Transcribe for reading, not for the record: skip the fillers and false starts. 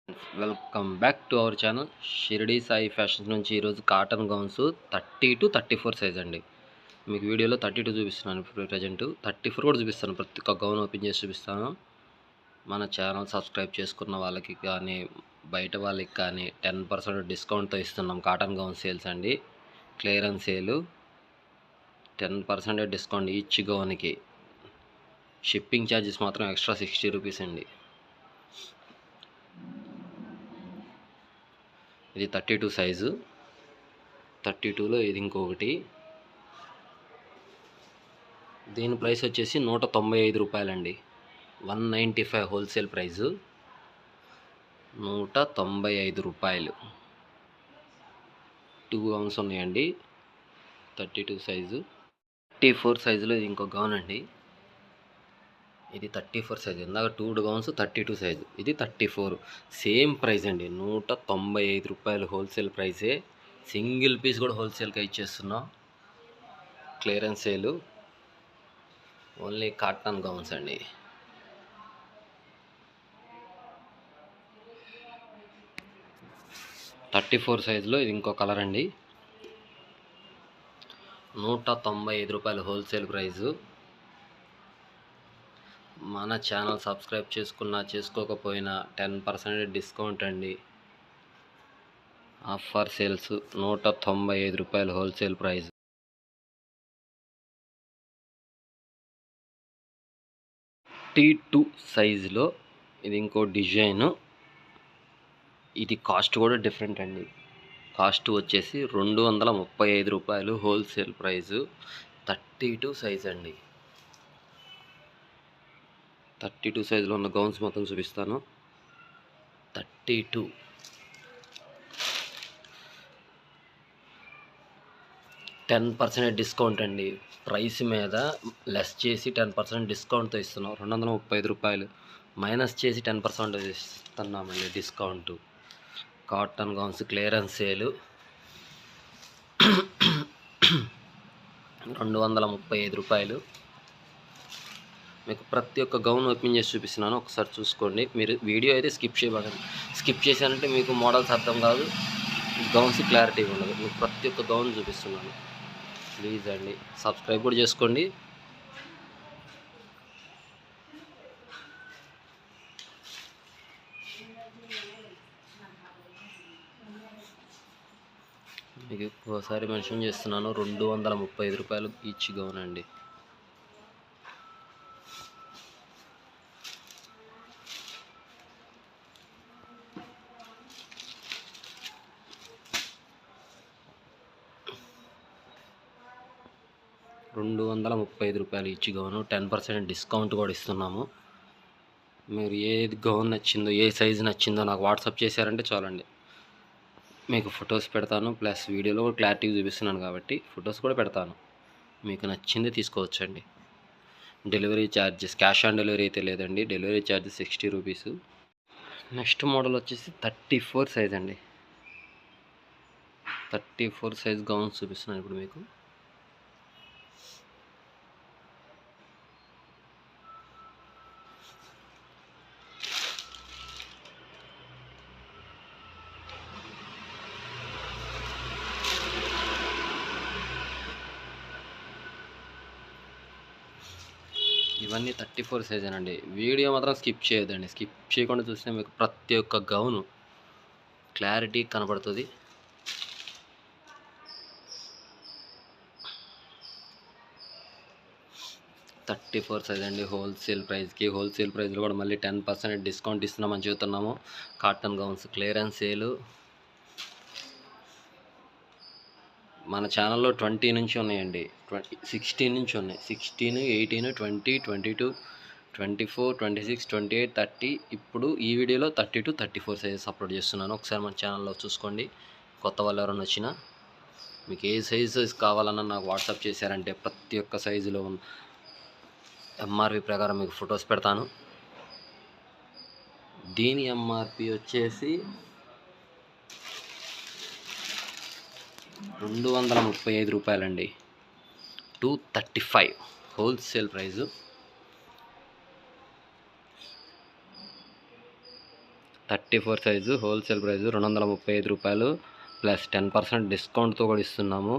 Welcome back to our channel Shirdi Sai fashions నుంచి ఈరోజు cotton gowns 30-34 size అండి. మీకు వీడియోలో 32 చూపిస్తున్నాను, ఇప్పుడు ప్రజెంట్ 34 కూడా చూపిస్తాను. ప్రతి ఒక్క గౌన్ ఓపెన్ చేసి చూపిస్తాను. మన ఛానల్ సబ్స్క్రైబ్ చేసుకున్న వాళ్ళకి కానీ బయట వాళ్ళకి కానీ 10% డిస్కౌంట్తో ఇస్తున్నాం. కాటన్ గౌన్ సేల్స్ అండి, clearance sale. 10% discount each గౌన్కి. Shipping charges మాత్రం ఎక్స్ట్రా 60 రూపీస్ అండి. ఇది 32 సైజు. 32లో ఇది ఇంకొకటి. దీని ప్రైస్ వచ్చేసి 195 రూపాయలండి. 195 హోల్సేల్ ప్రైజు, 195 రూపాయలు. 2 గౌన్స్ ఉన్నాయండి. 32 సైజు. 34 సైజులో ఇది ఇంకో గౌన్ అండి. ఇది 34 సైజు. ఇందాక 2 గౌన్స్ 32 సైజు, ఇది 34. సేమ్ ప్రైస్ అండి, 195 రూపాయలు హోల్సేల్ ప్రైసే. సింగిల్ పీస్ కూడా హోల్సేల్గా ఇచ్చేస్తున్నాం. Clearance sale, only cotton gowns అండి. '34 సైజులో ఇది ఇంకో కలర్ అండి. 195 రూపాయలు హోల్సేల్ ప్రైజు. మన ఛానల్ సబ్స్క్రైబ్ చేసుకున్నా చేసుకోకపోయినా 10% డిస్కౌంట్ అండి. ఆఫర్ సేల్స్ 195 రూపాయలు హోల్సేల్ ప్రైస్. 32 సైజులో ఇది ఇంకో డిజైను. ఇది కాస్ట్ కూడా డిఫరెంట్ అండి. కాస్ట్ వచ్చేసి 235 రూపాయలు హోల్సేల్ ప్రైజు. 32 సైజ్ అండి. 32 సైజులో ఉన్న గౌన్స్ మొత్తం చూపిస్తాను. 32 10% డిస్కౌంట్ అండి. ప్రైస్ మీద లెస్ చేసి 10% డిస్కౌంట్తో ఇస్తున్నాం. 235 రూపాయలు మైనస్ చేసి 10% ఇస్తున్నామండి discount. Cotton gowns clearance sale. 235 రూపాయలు. మీకు ప్రతి ఒక్క గౌన్ ఓపెన్ చేసి చూపిస్తున్నాను, ఒకసారి చూసుకోండి. మీరు వీడియో అయితే స్కిప్ చేయకండి. స్కిప్ చేశానంటే మీకు మోడల్స్ అర్థం కాదు, గౌన్స్ క్లారిటీ ఉండదు. మీకు ప్రతి ఒక్క గౌన్ చూపిస్తున్నాను. ప్లీజ్ అండి, సబ్స్క్రైబ్ కూడా చేసుకోండి. మీకు ఒకసారి మెన్షన్ చేస్తున్నాను, 235 రూపాయలు ఈచ్ గౌన్ అండి. రూ. Each gown. 10% డిస్కౌంట్ కూడా ఇస్తున్నాము. మీరు ఏది గౌన్ నచ్చిందో, ఏ సైజు నచ్చిందో నాకు వాట్సాప్ చేశారంటే చాలండి. మీకు ఫొటోస్ పెడతాను, ప్లస్ వీడియోలో కూడా క్లారిటీగా చూపిస్తున్నాను కాబట్టి ఫొటోస్ కూడా పెడతాను. మీకు నచ్చింది తీసుకోవచ్చండి. Delivery charges cash on delivery అయితే లేదండి. Delivery charges 60 rupees. Next model వచ్చేసి 34 సైజ్ అండి. 34 సైజ్ గౌన్స్ చూపిస్తున్నాను ఇప్పుడు మీకు. ఇవన్నీ 34 సైజేనండి. వీడియో మాత్రం స్కిప్ చేయొద్దండి. స్కిప్ చేయకుండా చూస్తే మీకు ప్రతి ఒక్క గౌను క్లారిటీ కనబడుతుంది. '34 సైజ్ అండి. హోల్సేల్ ప్రైస్కి. హోల్సేల్ ప్రైస్లో కూడా మళ్ళీ 10% డిస్కౌంట్ ఇస్తున్నామని చెబుతున్నాము. Cotton gowns clearance sale. మన ఛానల్లో 20 నుంచి ఉన్నాయండి, 16 నుంచి ఉన్నాయి. 16, 18, 20, 22, 24, 26, 28, 30. ఇప్పుడు ఈ వీడియోలో 32-34 సైజెస్ అప్లోడ్ చేస్తున్నాను. ఒకసారి మన ఛానల్లో చూసుకోండి. కొత్త వాళ్ళు ఎవరైనా వచ్చినా మీకు ఏ సైజెస్ కావాలన్నా నాకు వాట్సాప్ చేశారంటే ప్రతి ఒక్క సైజులో ఎంఆర్పి ప్రకారం మీకు ఫొటోస్ పెడతాను. దీని ఎంఆర్పి వచ్చేసి 235 రూపాయలండి. 235 wholesale price. 34 size wholesale price 235 రూపాయలు ప్లస్ 10% డిస్కౌంట్తో కూడా ఇస్తున్నాము.